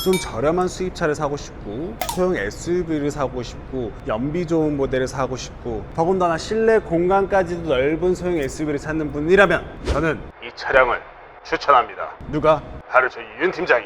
좀 저렴한 수입차를 사고 싶고 소형 SUV를 사고 싶고 연비 좋은 모델을 사고 싶고 더군다나 실내 공간까지도 넓은 소형 SUV를 찾는 분이라면 저는 이 차량을 추천합니다. 누가? 바로 저희 윤 팀장이.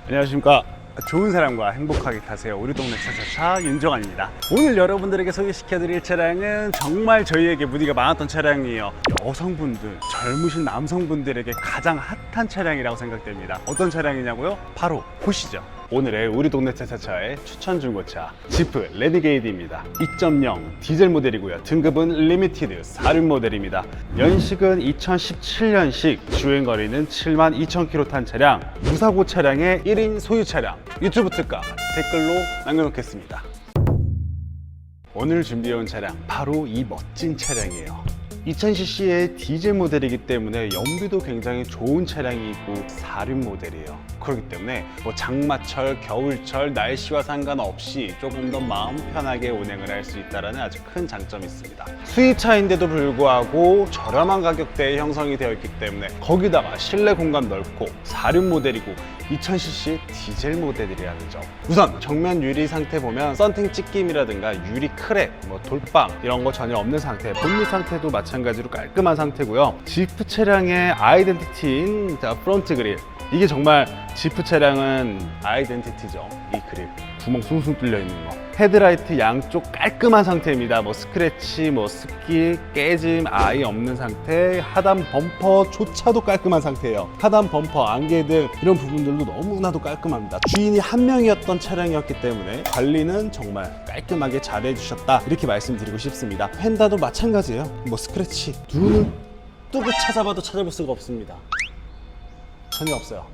안녕하십니까. 좋은 사람과 행복하게 타세요. 우리 동네 차차차 윤정환입니다. 오늘 여러분들에게 소개시켜드릴 차량은 정말 저희에게 문의가 많았던 차량이에요. 여성분들, 젊으신 남성분들에게 가장 핫한 차량이라고 생각됩니다. 어떤 차량이냐고요? 바로 보시죠. 오늘의 우리 동네 차차차의 추천 중고차 지프 레니게이드입니다. 2.0 디젤 모델이고요. 등급은 리미티드 4륜 모델입니다. 연식은 2017년식, 주행거리는 72,000km 탄 차량, 무사고 차량의 1인 소유 차량. 유튜브 특가 댓글로 남겨놓겠습니다. 오늘 준비해온 차량 바로 이 멋진 차량이에요. 2000cc의 디젤 모델이기 때문에 연비도 굉장히 좋은 차량이고 4륜 모델이에요. 그렇기 때문에 뭐 장마철, 겨울철 날씨와 상관없이 조금 더 마음 편하게 운행을 할 수 있다는 아주 큰 장점이 있습니다. 수입차인데도 불구하고 저렴한 가격대에 형성이 되어 있기 때문에 거기다가 실내 공간 넓고 4륜 모델이고 2000cc 디젤 모델이라는 점. 우선 정면 유리 상태 보면 썬팅 찢김이라든가 유리 크랙, 뭐 돌빵 이런 거 전혀 없는 상태. 본닛 상태도 마찬가지로 깔끔한 상태고요. 지프 차량의 아이덴티티인 프론트 그릴, 이게 정말 지프 차량은 아이덴티티죠. 이 그릴, 구멍 숭숭 뚫려 있는 거. 헤드라이트 양쪽 깔끔한 상태입니다. 뭐 스크래치, 뭐 습기, 깨짐 아예 없는 상태. 하단 범퍼조차도 깔끔한 상태예요. 하단 범퍼, 안개등 이런 부분들도 너무나도 깔끔합니다. 주인이 한 명이었던 차량이었기 때문에 관리는 정말 깔끔하게 잘 해주셨다, 이렇게 말씀드리고 싶습니다. 펜다도 마찬가지예요. 뭐 스크래치, 눈을 뜨고 찾아봐도 찾아볼 수가 없습니다. 전혀 없어요.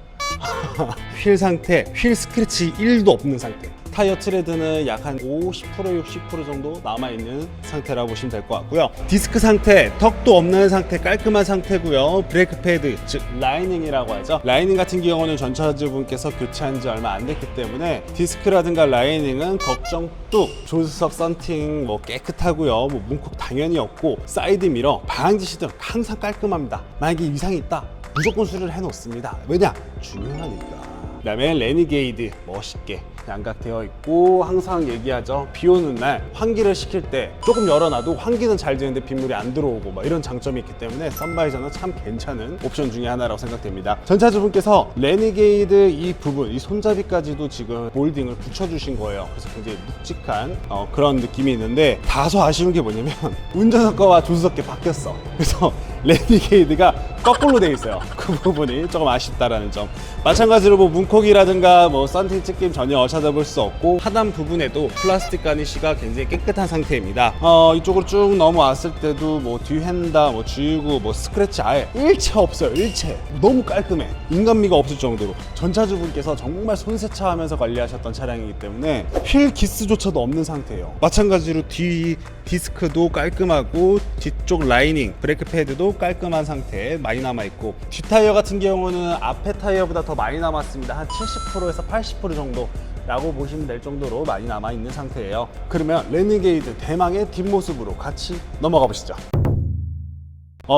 휠 상태, 휠 스크래치 1도 없는 상태. 타이어 트레드는 약 한 50%, 60% 정도 남아있는 상태라고 보시면 될 것 같고요. 디스크 상태, 턱도 없는 상태, 깔끔한 상태고요. 브레이크 패드, 즉 라이닝이라고 하죠. 라이닝 같은 경우는 전차주분께서 교체한 지 얼마 안 됐기 때문에 디스크라든가 라이닝은 걱정 뚝. 조수석 썬팅 뭐 깨끗하고요. 뭐 문콕 당연히 없고, 사이드 미러, 방향지 시등 항상 깔끔합니다. 만약에 이상이 있다, 무조건 수리를 해놓습니다. 왜냐? 중요하니까. 그 다음에 레니게이드 멋있게 양각되어 있고, 항상 얘기하죠. 비 오는 날 환기를 시킬 때 조금 열어놔도 환기는 잘 되는데 빗물이 안 들어오고 막 이런 장점이 있기 때문에 선바이저는 참 괜찮은 옵션 중에 하나라고 생각됩니다. 전차주분께서 레니게이드 이 부분, 이 손잡이까지도 지금 몰딩을 붙여주신 거예요. 그래서 굉장히 묵직한 그런 느낌이 있는데, 다소 아쉬운 게 뭐냐면 운전석과와 조수석이 바뀌었어. 그래서 레니게이드가 거꾸로 돼 있어요. 그 부분이 조금 아쉽다라는 점. 마찬가지로 뭐 문콕이라든가 뭐 썬팅 찢김 전혀 찾아볼 수 없고, 하단 부분에도 플라스틱 가니쉬가 굉장히 깨끗한 상태입니다. 이쪽으로 쭉 넘어왔을 때도 뭐 뒤핸다, 뭐 주유구, 뭐 스크래치 아예 일체 없어요. 일체. 너무 깔끔해. 인간미가 없을 정도로. 전차주분께서 정말 손세차하면서 관리하셨던 차량이기 때문에 휠 기스조차도 없는 상태예요. 마찬가지로 뒤 디스크도 깔끔하고, 뒤쪽 라이닝, 브레이크 패드도 깔끔한 상태에 많이 남아있고, 뒷타이어 같은 경우는 앞에 타이어보다 더 많이 남았습니다. 한 70%에서 80% 정도 라고 보시면 될 정도로 많이 남아있는 상태예요. 그러면 레니게이드 대망의 뒷모습으로 같이 넘어가 보시죠.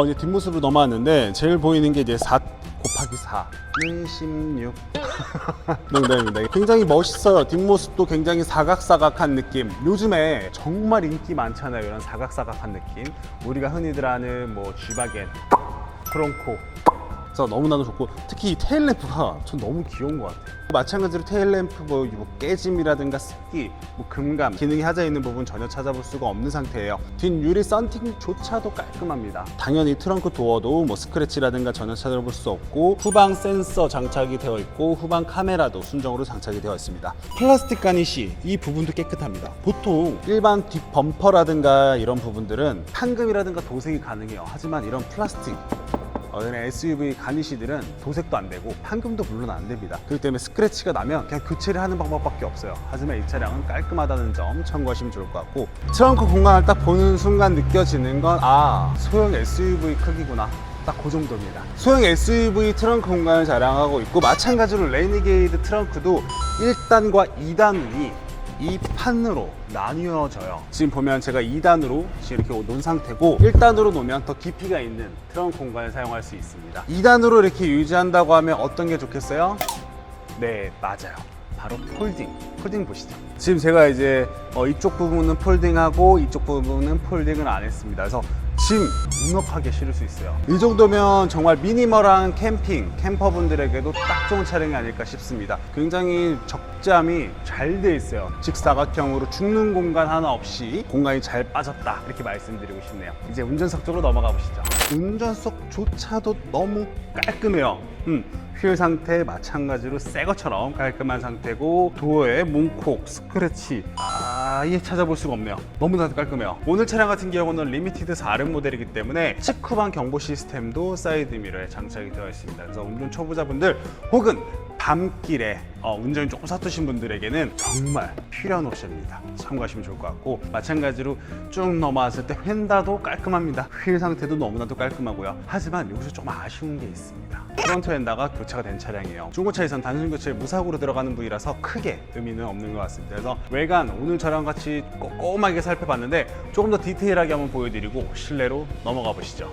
이제 뒷모습으로 넘어왔는데 제일 보이는 게 이제 4 곱하기 4는 16. 농담입니다. 굉장히 멋있어요. 뒷모습도 굉장히 사각사각한 느낌. 요즘에 정말 인기 많잖아요, 이런 사각사각한 느낌. 우리가 흔히들 아는 뭐 G바겐, 프론코, 그래서 너무나도 좋고, 특히 이 테일램프가 전 너무 귀여운 것 같아요. 마찬가지로 테일램프 뭐 깨짐이라든가 습기, 뭐 금감, 기능이 하자 있는 부분 전혀 찾아볼 수가 없는 상태예요. 뒷유리 썬팅조차도 깔끔합니다. 당연히 트렁크 도어도 뭐 스크래치라든가 전혀 찾아볼 수 없고, 후방 센서 장착이 되어 있고, 후방 카메라도 순정으로 장착이 되어 있습니다. 플라스틱 가니쉬 이 부분도 깨끗합니다. 보통 일반 뒷 범퍼라든가 이런 부분들은 판금이라든가 도색이 가능해요. 하지만 이런 플라스틱 SUV 가니쉬들은 도색도 안 되고 판금도 물론 안 됩니다. 그렇기 때문에 스크래치가 나면 그냥 교체를 하는 방법밖에 없어요. 하지만 이 차량은 깔끔하다는 점 참고하시면 좋을 것 같고, 트렁크 공간을 딱 보는 순간 느껴지는 건 소형 SUV 크기구나, 딱 그 정도입니다. 소형 SUV 트렁크 공간을 자랑하고 있고, 마찬가지로 레니게이드 트렁크도 1단과 2단이 이 판으로 나뉘어져요. 지금 보면 제가 2단으로 지금 이렇게 놓은 상태고 1단으로 놓으면 더 깊이가 있는 트렁크 공간을 사용할 수 있습니다. 2단으로 이렇게 유지한다고 하면 어떤 게 좋겠어요? 네, 맞아요. 바로 폴딩 보시죠. 지금 제가 이제 이쪽 부분은 폴딩하고 이쪽 부분은 폴딩을 안 했습니다. 그래서 짐 넉넉하게 실을 수 있어요. 이 정도면 정말 미니멀한 캠퍼분들에게도 딱 좋은 차량이 아닐까 싶습니다. 굉장히 적재함이 잘 돼 있어요. 직사각형으로 죽는 공간 하나 없이 공간이 잘 빠졌다, 이렇게 말씀드리고 싶네요. 이제 운전석 쪽으로 넘어가 보시죠. 운전석조차도 너무 깔끔해요. 휠 상태 마찬가지로 새 것처럼 깔끔한 상태고, 도어에 문콕, 스크래치 아예 찾아볼 수가 없네요. 너무나도 깔끔해요. 오늘 차량 같은 경우는 리미티드 4륜 모델이기 때문에 측후방 경보 시스템도 사이드 미러에 장착이 되어 있습니다. 그래서 운전 초보자분들 혹은 밤길에 운전이 조금 서투신 분들에게는 정말 필요한 옵션입니다. 참고하시면 좋을 것 같고, 마찬가지로 쭉 넘어왔을 때 휀다도 깔끔합니다. 휠 상태도 너무나도 깔끔하고요. 하지만 여기서 좀 아쉬운 게 있습니다. 프론트 휀다가 교체가 된 차량이에요. 중고차에선 단순 교체 무사고로 들어가는 부위라서 크게 의미는 없는 것 같습니다. 그래서 외관 오늘 저랑 같이 꼼꼼하게 살펴봤는데 조금 더 디테일하게 한번 보여드리고 실내로 넘어가 보시죠.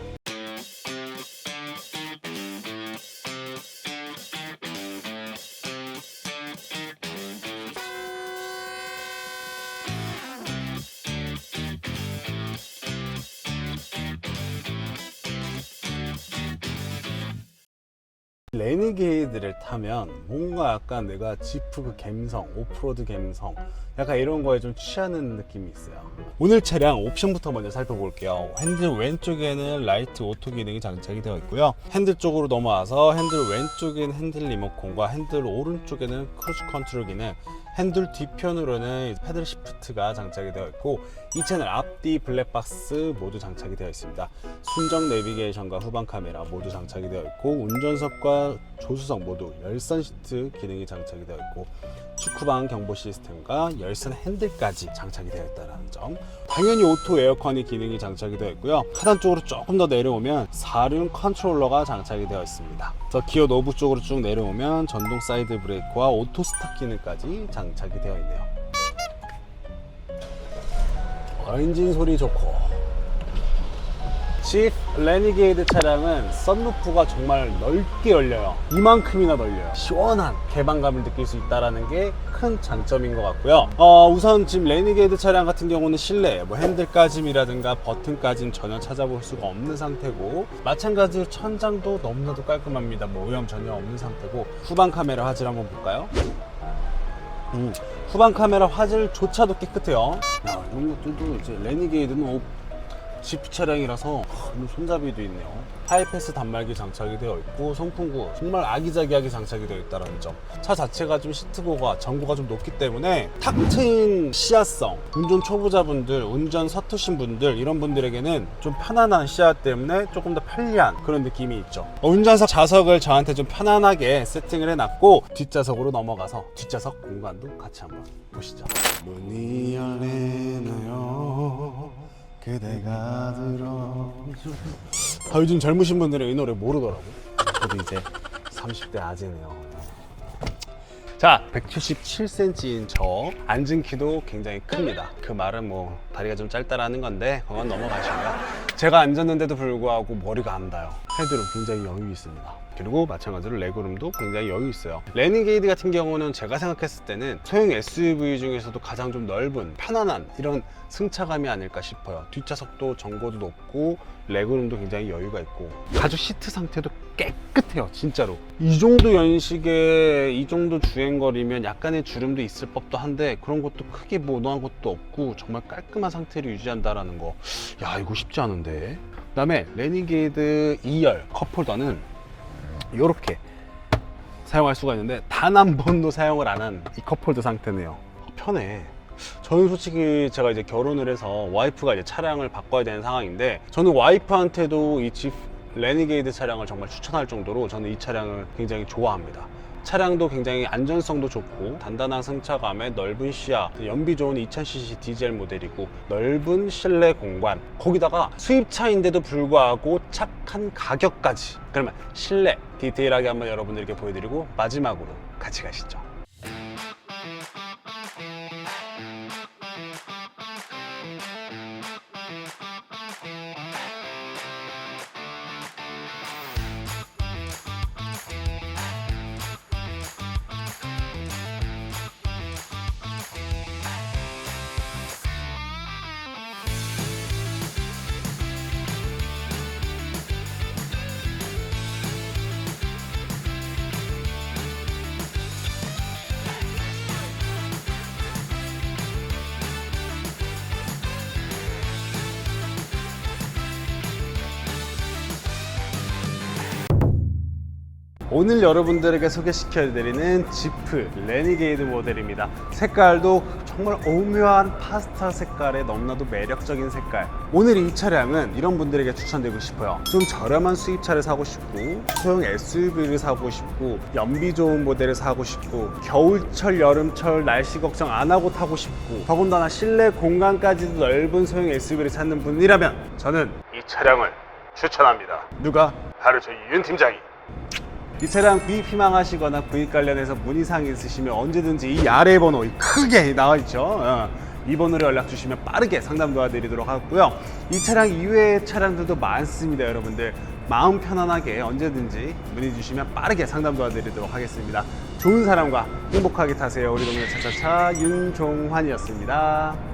레니게이드를 타면 뭔가 약간 내가 지프 그 감성, 오프로드 감성, 약간 이런 거에 좀 취하는 느낌이 있어요. 오늘 차량 옵션부터 먼저 살펴볼게요. 핸들 왼쪽에는 라이트 오토 기능이 장착이 되어 있고요. 핸들 쪽으로 넘어와서 핸들 왼쪽에는 핸들 리모컨과 핸들 오른쪽에는 크루즈 컨트롤 기능, 핸들 뒤편으로는 패들 시프트가 장착이 되어 있고, 이 채널 앞뒤 블랙박스 모두 장착이 되어 있습니다. 순정 내비게이션과 후방 카메라 모두 장착이 되어 있고, 운전석과 조수석 모두 열선 시트 기능이 장착이 되어 있고, 측후방 경보 시스템과 열선 핸들까지 장착이 되어 있다는 점. 당연히 오토 에어컨이 기능이 장착이 되어 있고요. 하단 쪽으로 조금 더 내려오면 4륜 컨트롤러가 장착이 되어 있습니다. 더 기어 노브 쪽으로 쭉 내려오면 전동 사이드 브레이크와 오토 스탑 기능까지 장착이 되어 있네요. 엔진 소리 좋고, 집 레니게이드 차량은 썬루프가 정말 넓게 열려요. 이만큼이나 넓려요. 시원한 개방감을 느낄 수 있다는 게 큰 장점인 것 같고요. 우선 지금 레니게이드 차량 같은 경우는 실내 핸들 까짐이라든가 버튼 까짐 전혀 찾아볼 수가 없는 상태고, 마찬가지로 천장도 너무나도 깔끔합니다. 오염 전혀 없는 상태고, 후방 카메라 화질 한번 볼까요? 후방 카메라 화질조차도 깨끗해요. 이런 것들도 이제 레니게이드는 지프 차량이라서 손잡이도 있네요. 하이패스 단말기 장착이 되어 있고, 송풍구 정말 아기자기하게 장착이 되어 있다는 점. 차 자체가 좀 시트고가 전고가 좀 높기 때문에 탁 트인 시야성, 운전 초보자분들, 운전 서투신 분들, 이런 분들에게는 좀 편안한 시야 때문에 조금 더 편리한 그런 느낌이 있죠. 운전석 좌석을 저한테 좀 편안하게 세팅을 해놨고, 뒷좌석으로 넘어가서 뒷좌석 공간도 같이 한번 보시죠. 문이 열리나요? 그대가 들어줘. 요즘 젊으신 분들은 이 노래 모르더라고. 저도 이제 30대 아재네요. 자, 177cm인 저 앉은 키도 굉장히 큽니다. 그 말은 다리가 좀 짧다라는 건데 그건 넘어가시고요. 제가 앉았는데도 불구하고 머리가 안 닿아요. 헤드룸 굉장히 여유 있습니다. 그리고 마찬가지로 레그룸도 굉장히 여유 있어요. 레니게이드 같은 경우는 제가 생각했을 때는 소형 SUV 중에서도 가장 좀 넓은 편안한 이런 승차감이 아닐까 싶어요. 뒷좌석도 전고도 높고 레그룸도 굉장히 여유가 있고, 가죽 시트 상태도 깨끗해요. 진짜로 이 정도 연식에 이 정도 주행거리면 약간의 주름도 있을 법도 한데 그런 것도 크게 노한 것도 없고 정말 깔끔한 상태를 유지한다라는 거, 야 이거 쉽지 않은데. 그 다음에 레니게이드 2열 컵홀더는 이렇게 사용할 수가 있는데 단 한 번도 사용을 안 한 이 컵홀더 상태네요. 편해. 저는 솔직히 제가 이제 결혼을 해서 와이프가 이제 차량을 바꿔야 되는 상황인데, 저는 와이프한테도 이 집 레니게이드 차량을 정말 추천할 정도로 저는 이 차량을 굉장히 좋아합니다. 차량도 굉장히 안전성도 좋고, 단단한 승차감에 넓은 시야, 연비 좋은 2000cc 디젤 모델이고, 넓은 실내 공간, 거기다가 수입차인데도 불구하고 착한 가격까지. 그러면 실내 디테일하게 한번 여러분들께 보여드리고 마지막으로 같이 가시죠. 오늘 여러분들에게 소개시켜드리는 지프 레니게이드 모델입니다. 색깔도 정말 오묘한 파스텔 색깔의 너무나도 매력적인 색깔. 오늘 이 차량은 이런 분들에게 추천드리고 싶어요. 좀 저렴한 수입차를 사고 싶고, 소형 SUV를 사고 싶고, 연비 좋은 모델을 사고 싶고, 겨울철 여름철 날씨 걱정 안 하고 타고 싶고, 더군다나 실내 공간까지도 넓은 소형 SUV를 찾는 분이라면 저는 이 차량을 추천합니다. 누가? 바로 저희 윤 팀장이. 이 차량 구입 희망하시거나 구입 관련해서 문의사항 있으시면 언제든지 이 아래 번호 크게 나와 있죠. 이 번호로 연락 주시면 빠르게 상담 도와드리도록 하고요. 이 차량 이외의 차량들도 많습니다. 여러분들 마음 편안하게 언제든지 문의 주시면 빠르게 상담 도와드리도록 하겠습니다. 좋은 사람과 행복하게 타세요. 우리 동네 차차차 윤종환이었습니다.